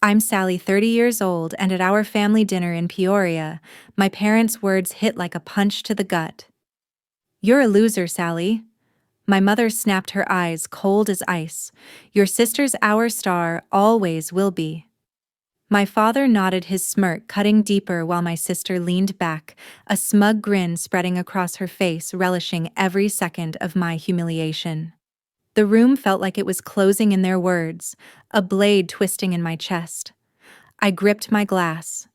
I'm Sally, 30 years old, and at our family dinner in Peoria, my parents' words hit like a punch to the gut. You're a loser, Sally. My mother snapped her eyes cold as ice. Your sister's our star, always will be. My father nodded, his smirk cutting deeper while my sister leaned back, a smug grin spreading across her face, relishing every second of my humiliation. The room felt like it was closing in their words, a blade twisting in my chest. I gripped my glass,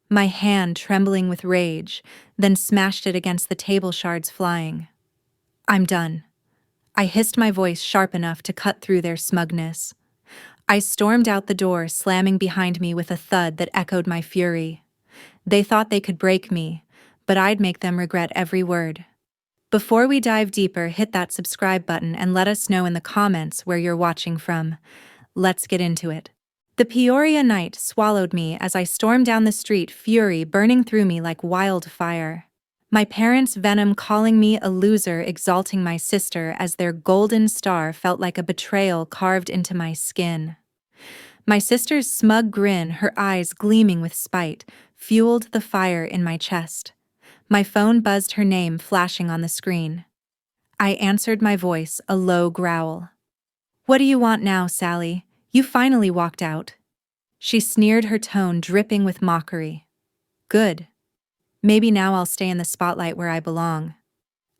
my hand trembling with rage, then smashed it against the table, shards flying. I'm done. I hissed, my voice sharp enough to cut through their smugness. I stormed out the door, slamming behind me with a thud that echoed my fury. They thought they could break me, but I'd make them regret every word. Before we dive deeper, hit that subscribe button and let us know in the comments where you're watching from. Let's get into it. The Peoria night swallowed me as I stormed down the street, fury burning through me like wildfire. My parents' venom calling me a loser, exalting my sister as their golden star, felt like a betrayal carved into my skin. My sister's smug grin, her eyes gleaming with spite, fueled the fire in my chest. My phone buzzed, her name flashing on the screen. I answered, my voice a low growl. "What do you want now, Sally? You finally walked out." She sneered, her tone dripping with mockery. "Good. Maybe now I'll stay in the spotlight where I belong."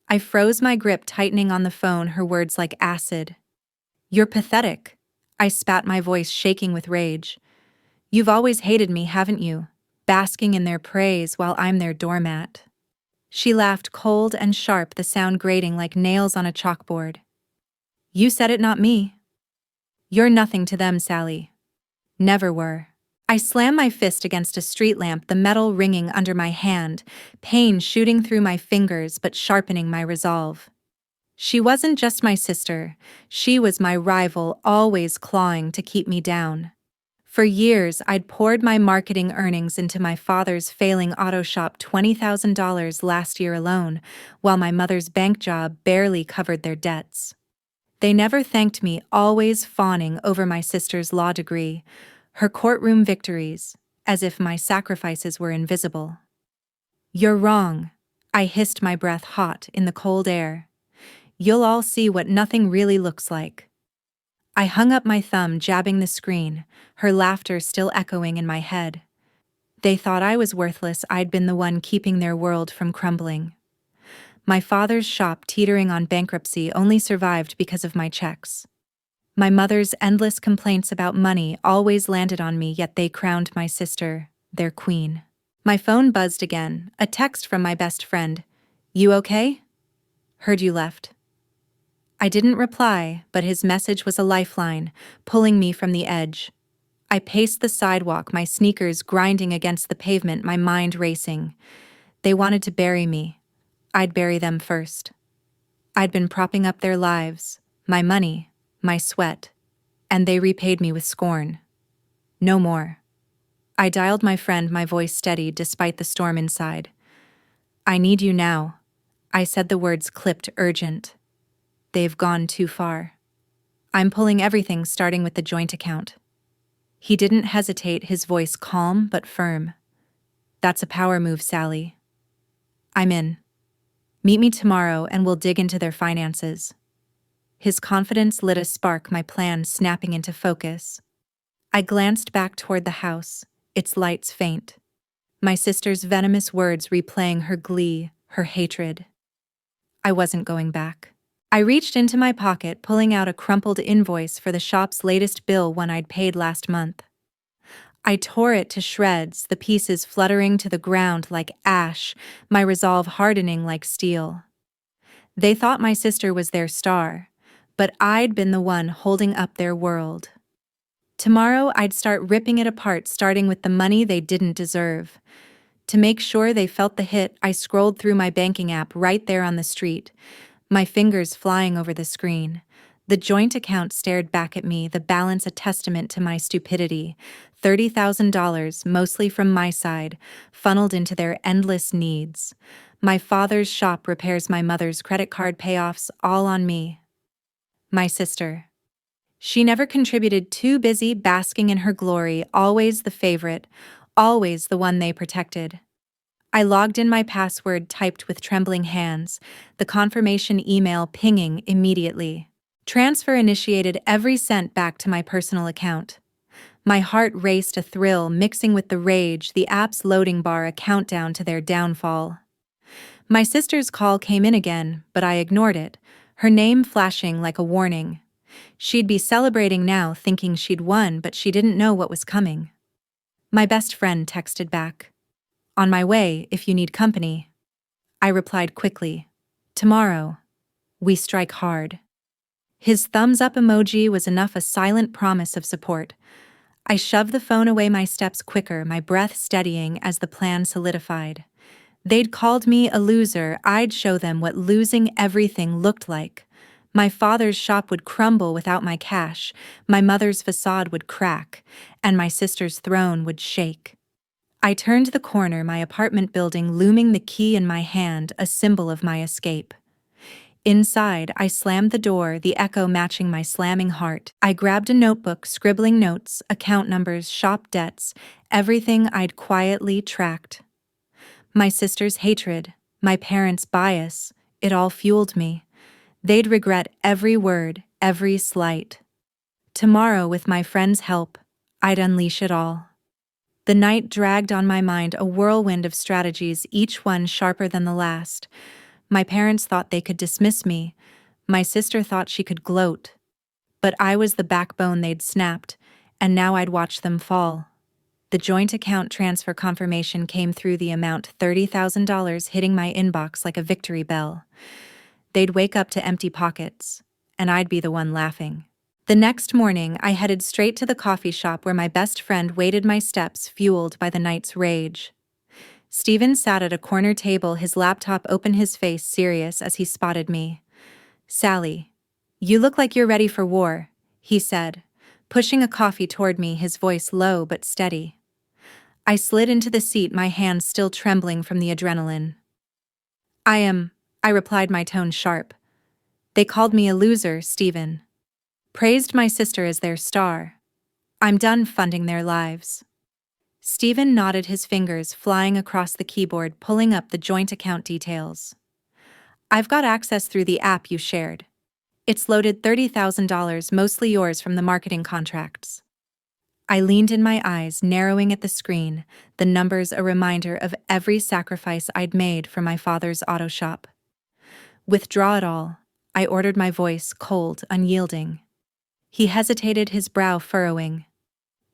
I froze, my grip tightening on the phone, her words like acid. "You're pathetic." I spat, my voice shaking with rage. "You've always hated me, haven't you? Basking in their praise while I'm their doormat." She laughed, cold and sharp, the sound grating like nails on a chalkboard. "You said it, not me. You're nothing to them, Sally. Never were." I slammed my fist against a street lamp, the metal ringing under my hand, pain shooting through my fingers but sharpening my resolve. She wasn't just my sister, she was my rival, always clawing to keep me down. For years, I'd poured my marketing earnings into my father's failing auto shop, $20,000 last year alone, while my mother's bank job barely covered their debts. They never thanked me, always fawning over my sister's law degree, her courtroom victories, as if my sacrifices were invisible. "You're wrong," I hissed, my breath hot in the cold air. "You'll all see what nothing really looks like." I hung up my thumb, jabbing the screen, her laughter still echoing in my head. They thought I was worthless, I'd been the one keeping their world from crumbling. My father's shop, teetering on bankruptcy, only survived because of my checks. My mother's endless complaints about money always landed on me, yet they crowned my sister their queen. My phone buzzed again, a text from my best friend. "You okay? Heard you left." I didn't reply, but his message was a lifeline, pulling me from the edge. I paced the sidewalk, my sneakers grinding against the pavement, my mind racing. They wanted to bury me. I'd bury them first. I'd been propping up their lives, my money, my sweat, and they repaid me with scorn. No more. I dialed my friend, my voice steady despite the storm inside. "I need you now." I said, the words clipped, urgent. "They've gone too far. I'm pulling everything, starting with the joint account." He didn't hesitate, his voice calm but firm. "That's a power move, Sally. I'm in. Meet me tomorrow and we'll dig into their finances." His confidence lit a spark, my plan snapping into focus. I glanced back toward the house, its lights faint. My sister's venomous words replaying, her glee, her hatred. I wasn't going back. I reached into my pocket, pulling out a crumpled invoice for the shop's latest bill, one I'd paid last month. I tore it to shreds, the pieces fluttering to the ground like ash, my resolve hardening like steel. They thought my sister was their star, but I'd been the one holding up their world. Tomorrow I'd start ripping it apart, starting with the money they didn't deserve. To make sure they felt the hit, I scrolled through my banking app right there on the street, my fingers flying over the screen. The joint account stared back at me, the balance a testament to my stupidity. $30,000, mostly from my side, funneled into their endless needs. My father's shop repairs, my mother's credit card payoffs, all on me. My sister. She never contributed, too busy basking in her glory, always the favorite, always the one they protected. I logged in my password typed with trembling hands, the confirmation email pinging immediately. Transfer initiated, every cent back to my personal account. My heart raced, a thrill mixing with the rage, the app's loading bar a countdown to their downfall. My sister's call came in again, but I ignored it, her name flashing like a warning. She'd be celebrating now, thinking she'd won, but she didn't know what was coming. My best friend texted back. "On my way, if you need company." I replied quickly. "Tomorrow. We strike hard." His thumbs up emoji was enough, a silent promise of support. I shoved the phone away, my steps quicker, my breath steadying as the plan solidified. They'd called me a loser, I'd show them what losing everything looked like. My father's shop would crumble without my cash, my mother's facade would crack, and my sister's throne would shake. I turned the corner, my apartment building looming, the key in my hand, a symbol of my escape. Inside, I slammed the door, the echo matching my slamming heart. I grabbed a notebook, scribbling notes, account numbers, shop debts, everything I'd quietly tracked. My sister's hatred, my parents' bias, it all fueled me. They'd regret every word, every slight. Tomorrow, with my friend's help, I'd unleash it all. The night dragged on my mind, a whirlwind of strategies, each one sharper than the last. My parents thought they could dismiss me. My sister thought she could gloat. But I was the backbone they'd snapped, and now I'd watch them fall. The joint account transfer confirmation came through, the amount $30,000 hitting my inbox like a victory bell. They'd wake up to empty pockets, and I'd be the one laughing. The next morning, I headed straight to the coffee shop where my best friend waited, my steps fueled by the night's rage. Steven sat at a corner table, his laptop open, his face serious as he spotted me. "Sally, you look like you're ready for war," he said, pushing a coffee toward me, his voice low but steady. I slid into the seat, my hands still trembling from the adrenaline. I replied, my tone sharp. "They called me a loser, Steven. Praised my sister as their star. I'm done funding their lives." Steven nodded, his fingers flying across the keyboard, pulling up the joint account details. "I've got access through the app you shared. It's loaded $30,000, mostly yours from the marketing contracts." I leaned in, my eyes narrowing at the screen, the numbers a reminder of every sacrifice I'd made for my father's auto shop. "Withdraw it all," I ordered, my voice cold, unyielding. He hesitated, his brow furrowing.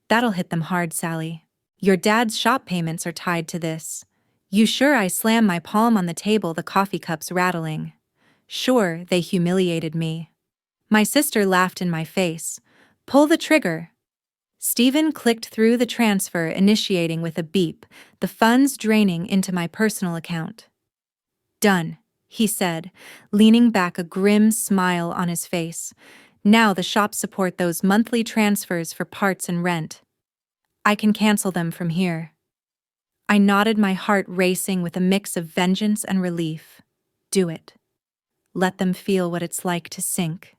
"That'll hit them hard, Sally. Your dad's shop payments are tied to this." "You sure?" I slammed my palm on the table, the coffee cups rattling. "Sure, they humiliated me." My sister laughed in my face. "Pull the trigger." Steven clicked through the transfer, initiating with a beep, the funds draining into my personal account. "Done," he said, leaning back, a grim smile on his face. "Now the shop support those monthly transfers for parts and rent. I can cancel them from here." I nodded, my heart racing with a mix of vengeance and relief. Do it. Let them feel what it's like to sink.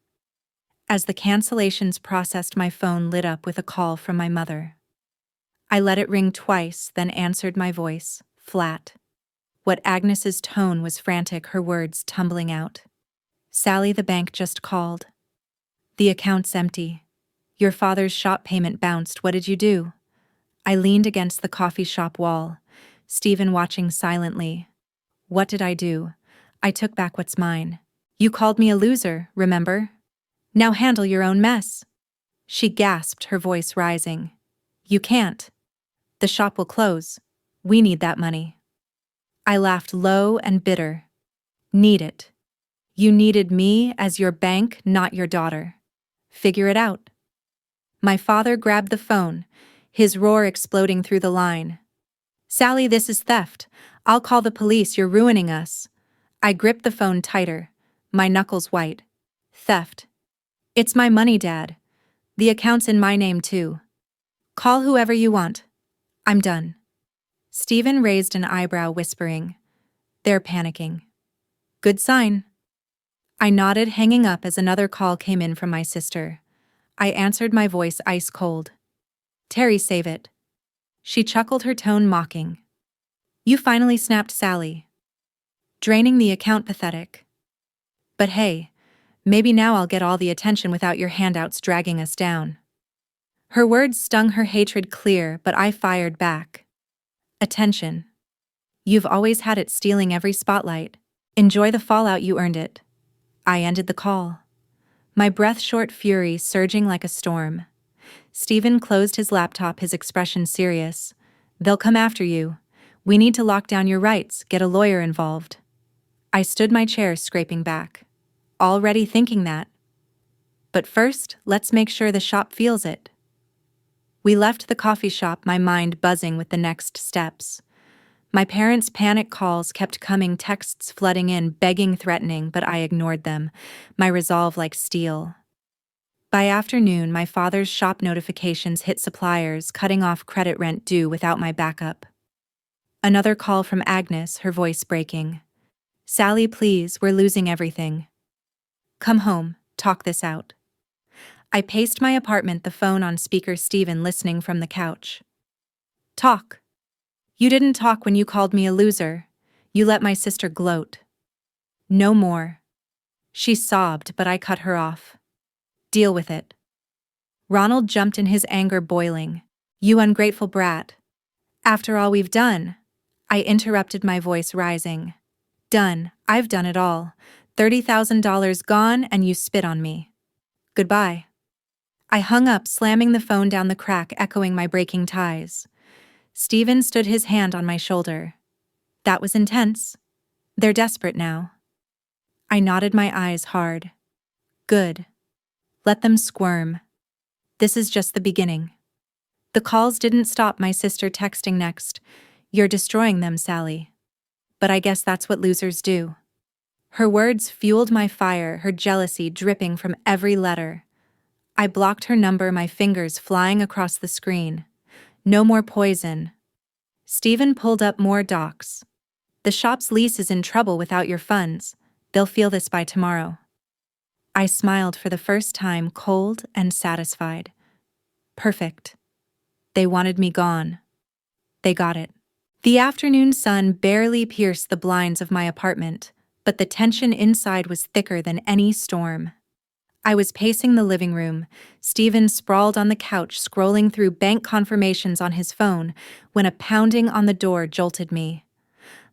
As the cancellations processed, my phone lit up with a call from my mother. I let it ring twice, then answered, my voice flat. What Agnes's tone was frantic, her words tumbling out. "Sally, the bank just called. The account's empty. Your father's shop payment bounced. What did you do?" I leaned against the coffee shop wall, Steven watching silently. "What did I do? I took back what's mine. You called me a loser, remember? Now handle your own mess." She gasped, her voice rising. "You can't. The shop will close. We need that money." I laughed low and bitter. "Need it? You needed me as your bank, not your daughter. Figure it out." My father grabbed the phone, his roar exploding through the line. "Sally, this is theft. I'll call the police. You're ruining us." I gripped the phone tighter, my knuckles white. "Theft. It's my money, Dad. The account's in my name too. Call whoever you want. I'm done." Steven raised an eyebrow, whispering, "They're panicking." "Good sign." I nodded, hanging up as another call came in from my sister. I answered, my voice ice cold. Terry, save it. She chuckled, her tone mocking. You finally, snapped Sally. Draining the account, pathetic. But hey, maybe now I'll get all the attention without your handouts dragging us down. Her words stung, her hatred clear, but I fired back. Attention. You've always had it, stealing every spotlight. Enjoy the fallout, you earned it. I ended the call. My breath short, fury surging like a storm. Stephen closed his laptop, his expression serious. They'll come after you. We need to lock down your rights, get a lawyer involved. I stood my chair, scraping back. Already thinking that. But first, let's make sure the shop feels it. We left the coffee shop, my mind buzzing with the next steps. My parents' panic calls kept coming, texts flooding in, begging, threatening, but I ignored them, my resolve like steel. By afternoon, my father's shop notifications hit suppliers, cutting off credit rent due without my backup. Another call from Agnes, her voice breaking. Sally, please, we're losing everything. Come home, talk this out. I paced my apartment, the phone on speaker, Stephen listening from the couch. Talk. You didn't talk when you called me a loser. You let my sister gloat. No more. She sobbed, but I cut her off. Deal with it. Ronald jumped in, his anger boiling. You ungrateful brat. After all we've done. I interrupted, my voice rising. Done, I've done it all. $30,000 gone and you spit on me. Goodbye. I hung up, slamming the phone down the crack, echoing my breaking ties. Stephen stood, his hand on my shoulder. That was intense. They're desperate now. I nodded, my eyes hard. Good. Let them squirm. This is just the beginning. The calls didn't stop, my sister texting next. You're destroying them, Sally. But I guess that's what losers do. Her words fueled my fire, her jealousy dripping from every letter. I blocked her number, my fingers flying across the screen. No more poison. Stephen pulled up more docs. The shop's lease is in trouble without your funds. They'll feel this by tomorrow. I smiled for the first time, cold and satisfied. Perfect. They wanted me gone. They got it. The afternoon sun barely pierced the blinds of my apartment, but the tension inside was thicker than any storm. I was pacing the living room, Stephen sprawled on the couch scrolling through bank confirmations on his phone, when a pounding on the door jolted me.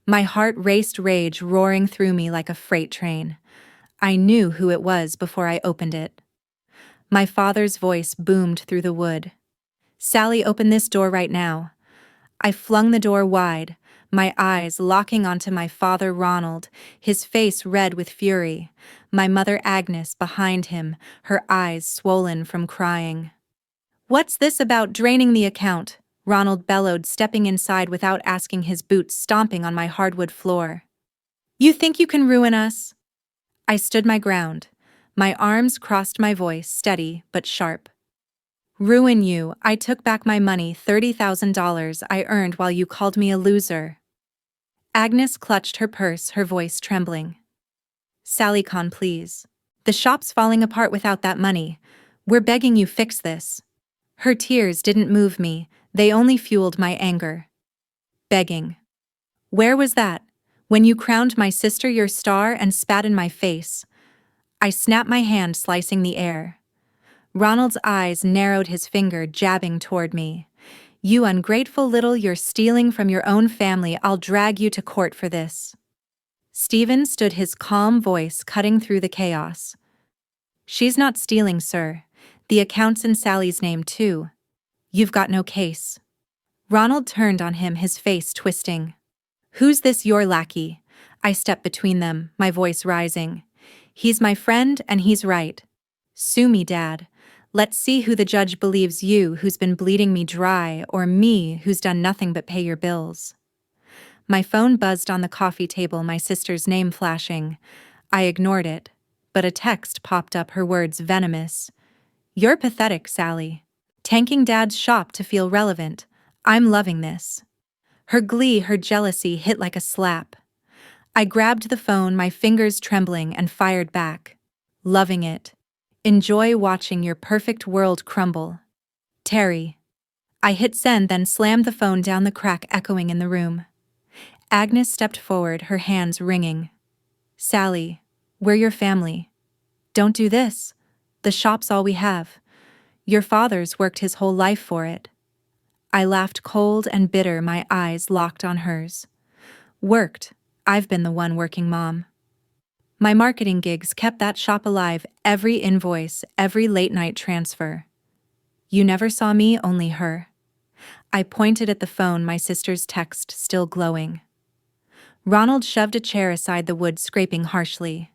My heart raced, rage roaring through me like a freight train. I knew who it was before I opened it. My father's voice boomed through the wood. Sally, open this door right now. I flung the door wide, my eyes locking onto my father Ronald, his face red with fury, my mother Agnes behind him, her eyes swollen from crying. What's this about draining the account? Ronald bellowed, stepping inside without asking, his boots stomping on my hardwood floor. You think you can ruin us? I stood my ground, my arms crossed, my voice steady but sharp. Ruin you? I took back my money, $30,000 I earned while you called me a loser. Agnes clutched her purse, her voice trembling. Sally Con, please. The shop's falling apart without that money. We're begging you, fix this. Her tears didn't move me, they only fueled my anger. Begging. Where was that? When you crowned my sister your star and spat in my face. I snapped my hand, slicing the air. Ronald's eyes narrowed, his finger jabbing toward me. You ungrateful little, you're stealing from your own family. I'll drag you to court for this. Stephen stood, his calm voice cutting through the chaos. She's not stealing, sir. The account's in Sally's name too. You've got no case. Ronald turned on him, his face twisting. Who's this, your lackey? I stepped between them, my voice rising. He's my friend and he's right. Sue me, Dad. Let's see who the judge believes, you who's been bleeding me dry, or me who's done nothing but pay your bills. My phone buzzed on the coffee table, my sister's name flashing. I ignored it, but a text popped up, her words venomous. You're pathetic, Sally. Tanking Dad's shop to feel relevant. I'm loving this. Her glee, her jealousy hit like a slap. I grabbed the phone, my fingers trembling, and fired back. Loving it. Enjoy watching your perfect world crumble. Terry. I hit send, then slammed the phone down, the crack echoing in the room. Agnes stepped forward, her hands wringing. Sally, we're your family. Don't do this. The shop's all we have. Your father's worked his whole life for it. I laughed cold and bitter, my eyes locked on hers. Worked? I've been the one working, Mom. My marketing gigs kept that shop alive, every invoice, every late-night transfer. You never saw me, only her. I pointed at the phone, my sister's text still glowing. Ronald shoved a chair aside, the wood scraping harshly.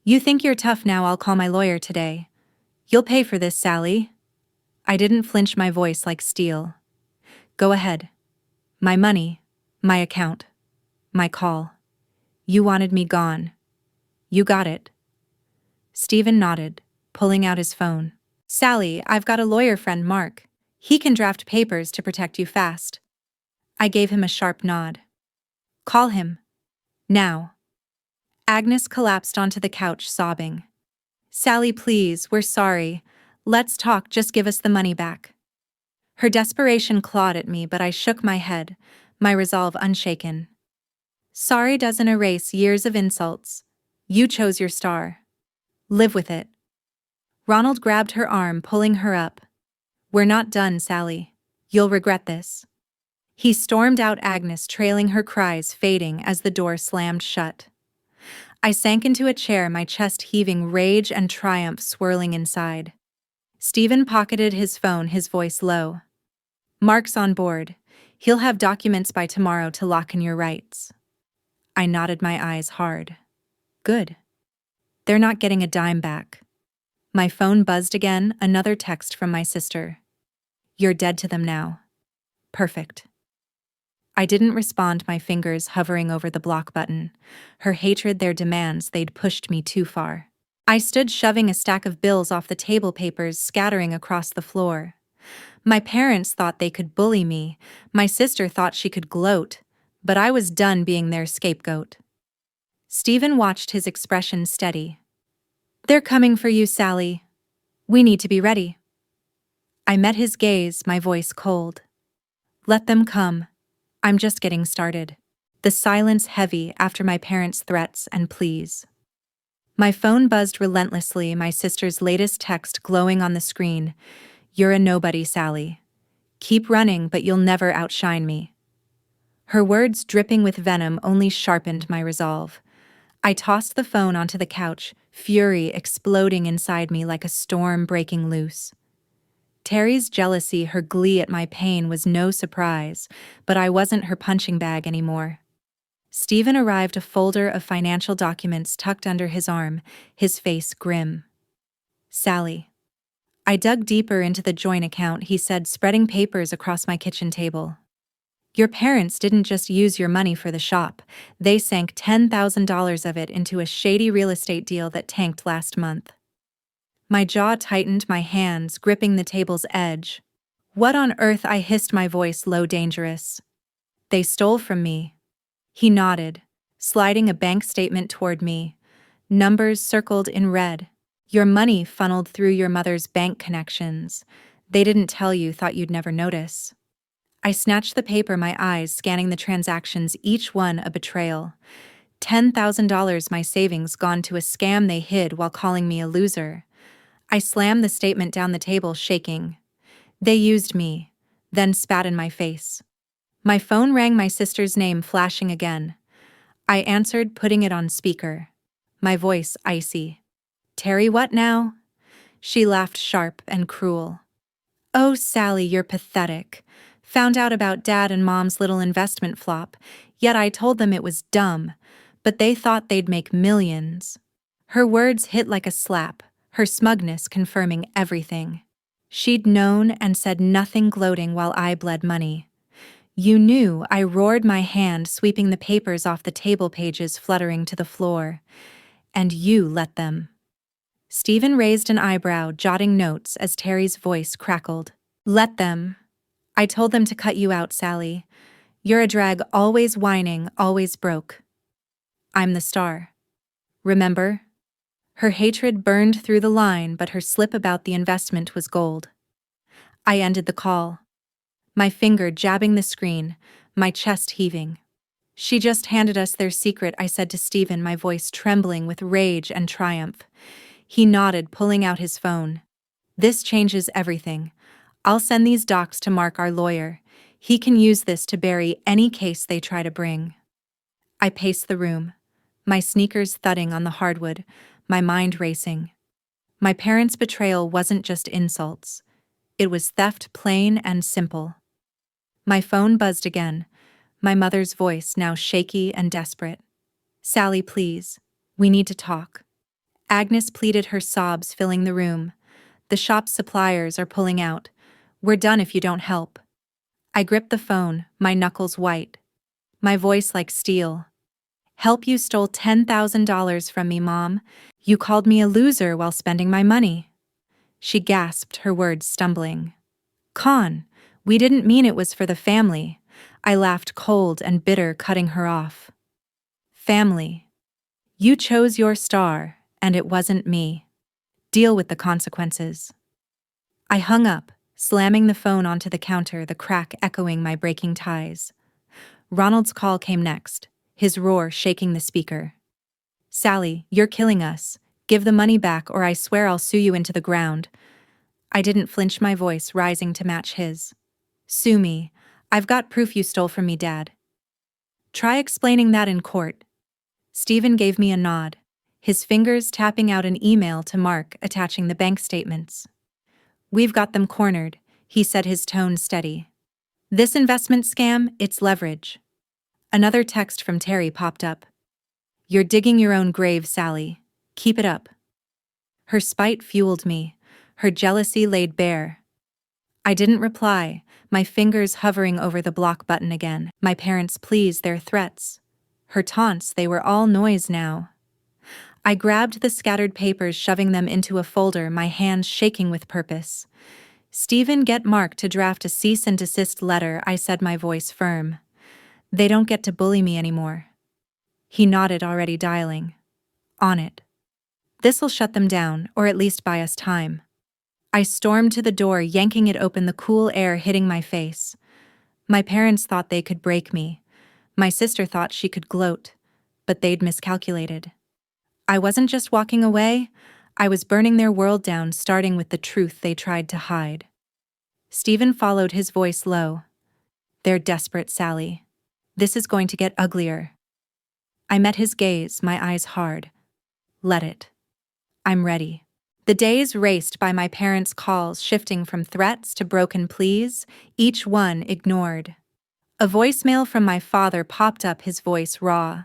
You think you're tough now? I'll call my lawyer today. You'll pay for this, Sally. I didn't flinch, my voice like steel. Go ahead. My money, my account, my call. You wanted me gone. You got it. Stephen nodded, pulling out his phone. Sally, I've got a lawyer friend, Mark. He can draft papers to protect you fast. I gave him a sharp nod. Call him. Now. Agnes collapsed onto the couch, sobbing. Sally, please, we're sorry. Let's talk, just give us the money back. Her desperation clawed at me, but I shook my head, my resolve unshaken. Sorry doesn't erase years of insults. You chose your star. Live with it. Ronald grabbed her arm, pulling her up. We're not done, Sally. You'll regret this. He stormed out, Agnes trailing, her cries fading as the door slammed shut. I sank into a chair, my chest heaving, rage and triumph swirling inside. Stephen pocketed his phone, his voice low. Mark's on board. He'll have documents by tomorrow to lock in your rights. I nodded, my eyes hard. Good. They're not getting a dime back. My phone buzzed again, another text from my sister. You're dead to them now. Perfect. I didn't respond, my fingers hovering over the block button. Her hatred, their demands, they'd pushed me too far. I stood, shoving a stack of bills off the table, papers scattering across the floor. My parents thought they could bully me. My sister thought she could gloat, but I was done being their scapegoat. Stephen watched, his expression steady. They're coming for you, Sally. We need to be ready. I met his gaze, my voice cold. Let them come. I'm just getting started. The silence heavy after my parents' threats and pleas. My phone buzzed relentlessly, my sister's latest text glowing on the screen. You're a nobody, Sally. Keep running, but you'll never outshine me. Her words, dripping with venom, only sharpened my resolve. I tossed the phone onto the couch, fury exploding inside me like a storm breaking loose. Terry's jealousy, her glee at my pain, was no surprise, but I wasn't her punching bag anymore. Stephen arrived, a folder of financial documents tucked under his arm, his face grim. Sally. I dug deeper into the joint account, he said, spreading papers across my kitchen table. Your parents didn't just use your money for the shop, they sank $10,000 of it into a shady real estate deal that tanked last month. My jaw tightened, my hands gripping the table's edge. What on earth? I hissed, my voice low, dangerous. They stole from me. He nodded, sliding a bank statement toward me. Numbers circled in red. Your money funneled through your mother's bank connections. They didn't tell you, thought you'd never notice. I snatched the paper, my eyes scanning the transactions, each one a betrayal. $10,000, my savings, gone to a scam they hid while calling me a loser. I slammed the statement down the table, shaking. They used me, then spat in my face. My phone rang, my sister's name flashing again. I answered, putting it on speaker. My voice icy. Terry, what now? She laughed, sharp and cruel. Oh, Sally, you're pathetic. Found out about Dad and Mom's little investment flop, yet I told them it was dumb, but they thought they'd make millions. Her words hit like a slap, her smugness confirming everything. She'd known and said nothing, gloating while I bled money. You knew, I roared, my hand sweeping the papers off the table, pages fluttering to the floor. And you let them. Stephen raised an eyebrow, jotting notes as Terry's voice crackled. Let them. I told them to cut you out, Sally. You're a drag, always whining, always broke. I'm the star. Remember? Her hatred burned through the line, but her slip about the investment was gold. I ended the call, my finger jabbing the screen, my chest heaving. She just handed us their secret, I said to Stephen, my voice trembling with rage and triumph. He nodded, pulling out his phone. This changes everything. I'll send these docs to Mark, our lawyer. He can use this to bury any case they try to bring. I paced the room, my sneakers thudding on the hardwood, my mind racing. My parents' betrayal wasn't just insults. It was theft, plain and simple. My phone buzzed again, my mother's voice now shaky and desperate. "Sally, please. We need to talk." Agnes pleaded, her sobs filling the room. "The shop's suppliers are pulling out. We're done if you don't help." I gripped the phone, my knuckles white, my voice like steel. "Help? You stole $10,000 from me, Mom. You called me a loser while spending my money." She gasped, her words stumbling. "Con, we didn't mean it was for the family." I laughed, cold and bitter, cutting her off. "Family. You chose your star, and it wasn't me. Deal with the consequences." I hung up, slamming the phone onto the counter, the crack echoing my breaking ties. Ronald's call came next, his roar shaking the speaker. "Sally, you're killing us. Give the money back or I swear I'll sue you into the ground." I didn't flinch, my voice rising to match his. "Sue me. I've got proof you stole from me, Dad." "Try explaining that in court." Stephen gave me a nod, his fingers tapping out an email to Mark attaching the bank statements. "We've got them cornered," he said, his tone steady. "This investment scam, it's leverage." Another text from Terry popped up. "You're digging your own grave, Sally. Keep it up." Her spite fueled me, her jealousy laid bare. I didn't reply, my fingers hovering over the block button again. My parents' pleas, their threats. Her taunts, they were all noise now. I grabbed the scattered papers, shoving them into a folder, my hands shaking with purpose. "Stephen, get Mark to draft a cease and desist letter," I said, my voice firm. "They don't get to bully me anymore." He nodded, already dialing. "On it. This'll shut them down, or at least buy us time." I stormed to the door, yanking it open, the cool air hitting my face. My parents thought they could break me. My sister thought she could gloat, but they'd miscalculated. I wasn't just walking away, I was burning their world down, starting with the truth they tried to hide. Stephen followed, his voice low. "They're desperate, Sally. This is going to get uglier." I met his gaze, my eyes hard. "Let it. I'm ready." The days raced by, my parents' calls shifting from threats to broken pleas, each one ignored. A voicemail from my father popped up, his voice raw.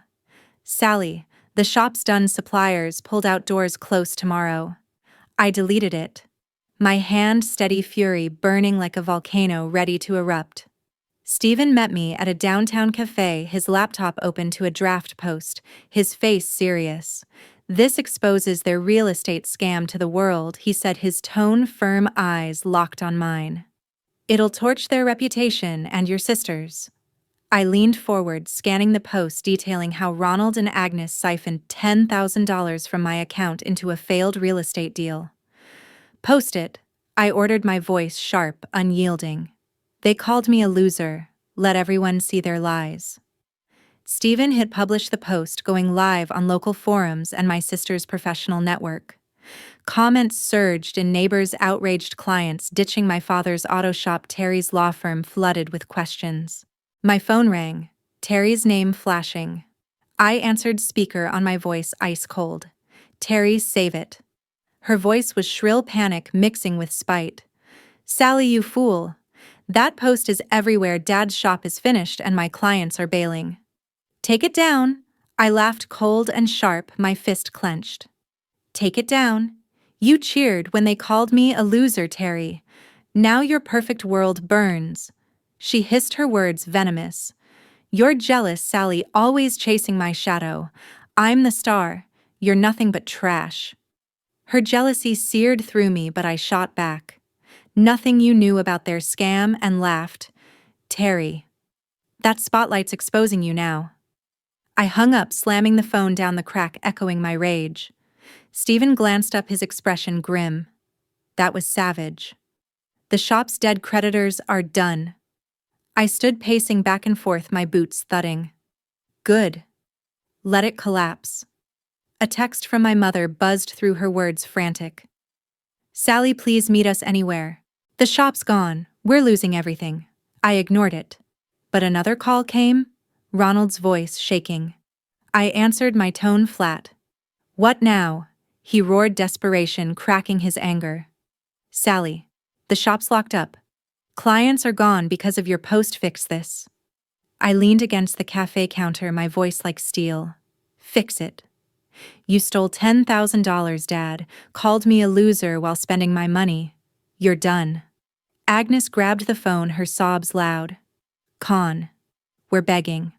"Sally, the shop's done. Suppliers pulled outdoors close tomorrow." I deleted it, my hand steady, fury burning like a volcano ready to erupt. Stephen met me at a downtown cafe, his laptop open to a draft post, his face serious. "This exposes their real estate scam to the world," he said, his tone firm, eyes locked on mine. "It'll torch their reputation and your sister's." I leaned forward, scanning the post detailing how Ronald and Agnes siphoned $10,000 from my account into a failed real estate deal. "Post it," I ordered, my voice sharp, unyielding. "They called me a loser. Let everyone see their lies." Stephen hit publish the post, going live on local forums and my sister's professional network. Comments surged, and neighbors, outraged clients ditching my father's auto shop, Terry's law firm, flooded with questions. My phone rang, Terry's name flashing. I answered, speaker on, my voice ice cold. "Terry, save it." Her voice was shrill panic mixing with spite. "Sally, you fool. That post is everywhere. Dad's shop is finished and my clients are bailing." "Take it down." I laughed, cold and sharp, my fist clenched. "Take it down. You cheered when they called me a loser, Terry. Now your perfect world burns." She hissed, her words venomous. "You're jealous, Sally, always chasing my shadow. I'm the star. You're nothing but trash." Her jealousy seared through me, but I shot back. "Nothing you knew about their scam," and laughed. "Terry, that spotlight's exposing you now." I hung up, slamming the phone down, the crack echoing my rage. Stephen glanced up, his expression grim. That was savage. The shop's dead creditors are done. I stood pacing back and forth, my boots thudding. Good. Let it collapse. A text from my mother buzzed through, her words frantic. Sally, please meet us anywhere. The shop's gone. We're losing everything. I ignored it. But another call came, Ronald's voice shaking. I answered, my tone flat. What now? He roared, desperation cracking his anger. Sally, the shop's locked up. Clients are gone because of your post. Fix this. I leaned against the cafe counter, my voice like steel. Fix it. You stole $10,000, Dad, called me a loser while spending my money. You're done. Agnes grabbed the phone, her sobs loud. Con. We're begging.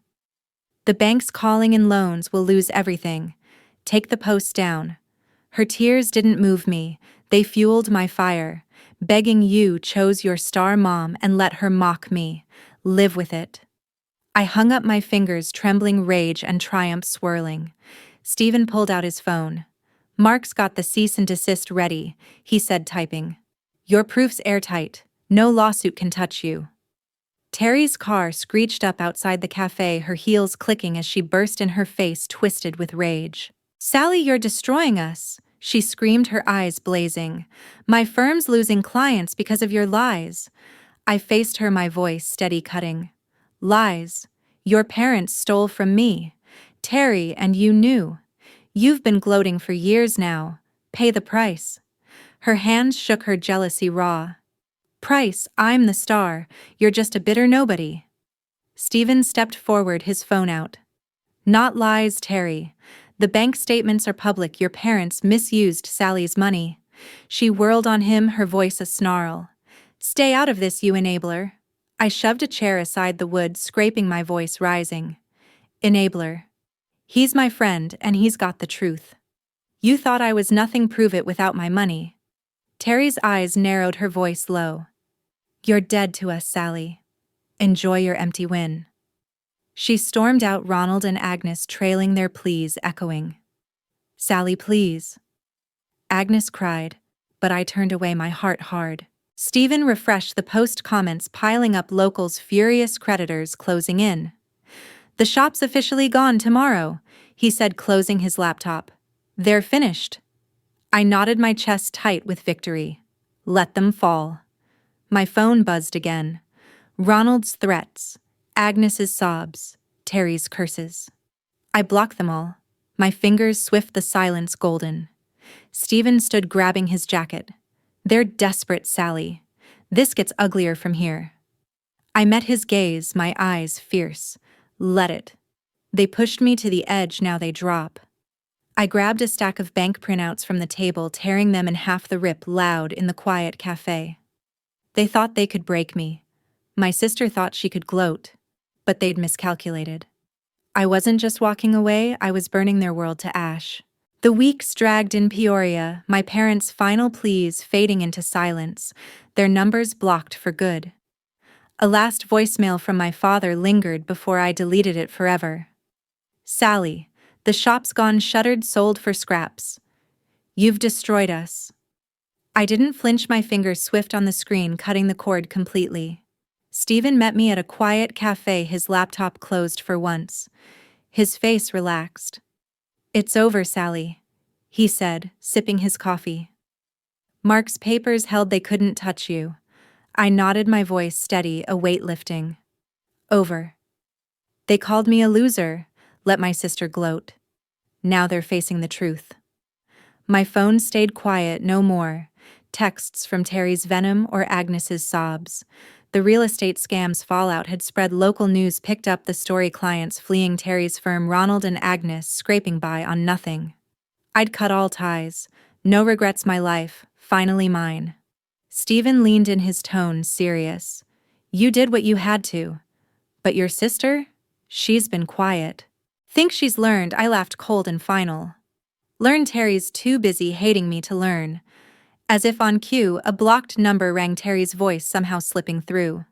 The bank's calling in loans, will lose everything. Take the post down. Her tears didn't move me, they fueled my fire. Begging you chose your star mom and let her mock me. Live with it. I hung up my fingers, trembling, rage and triumph swirling. Stephen pulled out his phone. Mark's got the cease and desist ready, he said, typing. Your proof's airtight. No lawsuit can touch you. Terry's car screeched up outside the cafe, her heels clicking as she burst in, her face twisted with rage. Sally, you're destroying us, she screamed, her eyes blazing. My firm's losing clients because of your lies. I faced her, my voice steady, cutting. Lies. Your parents stole from me. Terry, and you knew. You've been gloating for years now. Pay the price. Her hands shook, her jealousy raw. Price, I'm the star. You're just a bitter nobody. Stephen stepped forward, his phone out. Not lies, Terry. The bank statements are public. Your parents misused Sally's money. She whirled on him, her voice a snarl. Stay out of this, you enabler. I shoved a chair aside, the wood scraping, my voice rising. Enabler. He's my friend, and he's got the truth. You thought I was nothing, prove it without my money. Terry's eyes narrowed, her voice low. You're dead to us, Sally. Enjoy your empty win. She stormed out, Ronald and Agnes trailing, their pleas echoing. Sally, please. Agnes cried, but I turned away, my heart hard. Stephen refreshed the post, comments piling up, locals furious, creditors closing in. The shop's officially gone tomorrow, he said, closing his laptop. They're finished. I nodded, my chest tight with victory. Let them fall. My phone buzzed again. Ronald's threats, Agnes's sobs, Terry's curses. I blocked them all, my fingers swift, the silence golden. Stephen stood grabbing his jacket. They're desperate, Sally. This gets uglier from here. I met his gaze, my eyes fierce. Let it. They pushed me to the edge, now they drop. I grabbed a stack of bank printouts from the table, tearing them in half, the rip loud in the quiet cafe. They thought they could break me. My sister thought she could gloat. But they'd miscalculated. I wasn't just walking away, I was burning their world to ash. The weeks dragged in Peoria, my parents' final pleas fading into silence, their numbers blocked for good. A last voicemail from my father lingered before I deleted it forever. Sally, the shop's gone, shuttered, sold for scraps. You've destroyed us. I didn't flinch, my fingers swift on the screen, cutting the cord completely. Stephen met me at a quiet cafe, his laptop closed for once. His face relaxed. It's over, Sally, he said, sipping his coffee. Mark's papers held, they couldn't touch you. I nodded, my voice steady, a weight lifting. Over. They called me a loser, let my sister gloat. Now they're facing the truth. My phone stayed quiet, no more texts from Terry's venom or Agnes's sobs. The real estate scam's fallout had spread, local news picked up the story, clients fleeing Terry's firm, Ronald and Agnes scraping by on nothing. I'd cut all ties, no regrets, my life, finally mine. Stephen leaned in, his tone serious. You did what you had to. But your sister? She's been quiet. Think she's learned? I laughed, cold and final. Learn? Terry's too busy hating me to learn. As if on cue, a blocked number rang, Terry's voice somehow slipping through.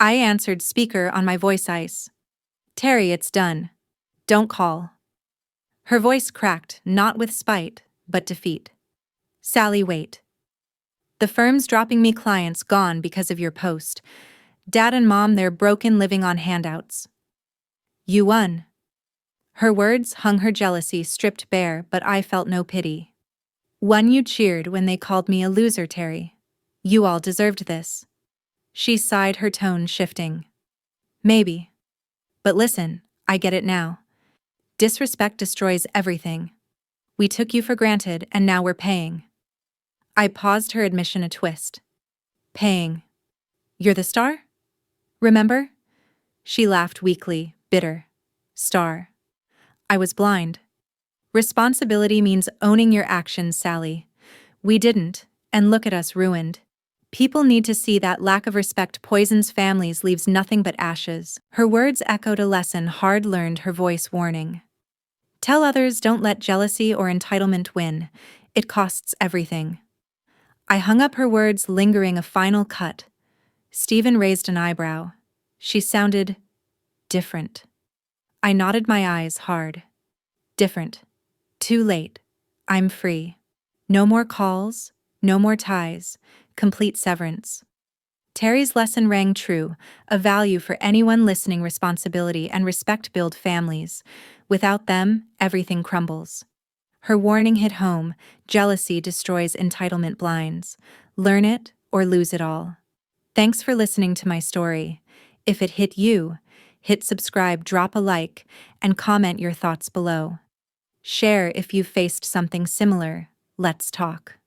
I answered, speaker on my voice ice. Terry, it's done. Don't call. Her voice cracked, not with spite, but defeat. Sally, wait. The firm's dropping me clients gone because of your post. Dad and Mom, they're broken living on handouts. You won. Her words hung her jealousy stripped bare, but I felt no pity. One, you cheered when they called me a loser, Terry. You all deserved this. She sighed, her tone shifting. Maybe. But listen, I get it now. Disrespect destroys everything. We took you for granted, and now we're paying. I paused, her admission a twist. Paying. You're the star? Remember? She laughed weakly, bitter. Star. I was blind. Responsibility means owning your actions, Sally. We didn't, and look at us ruined. People need to see that lack of respect poisons families, leaves nothing but ashes. Her words echoed a lesson hard learned, her voice warning. Tell others, don't let jealousy or entitlement win. It costs everything. I hung up, her words lingering, a final cut. Stephen raised an eyebrow. She sounded different. I nodded, my eyes hard. Different. Too late. I'm free. No more calls, no more ties, complete severance. Terry's lesson rang true, a value for anyone listening. Responsibility and respect build families. Without them, everything crumbles. Her warning hit home. Jealousy destroys, entitlement blinds. Learn it or lose it all. Thanks for listening to my story. If it hit you, hit subscribe, drop a like, and comment your thoughts below. Share if you've faced something similar. Let's talk.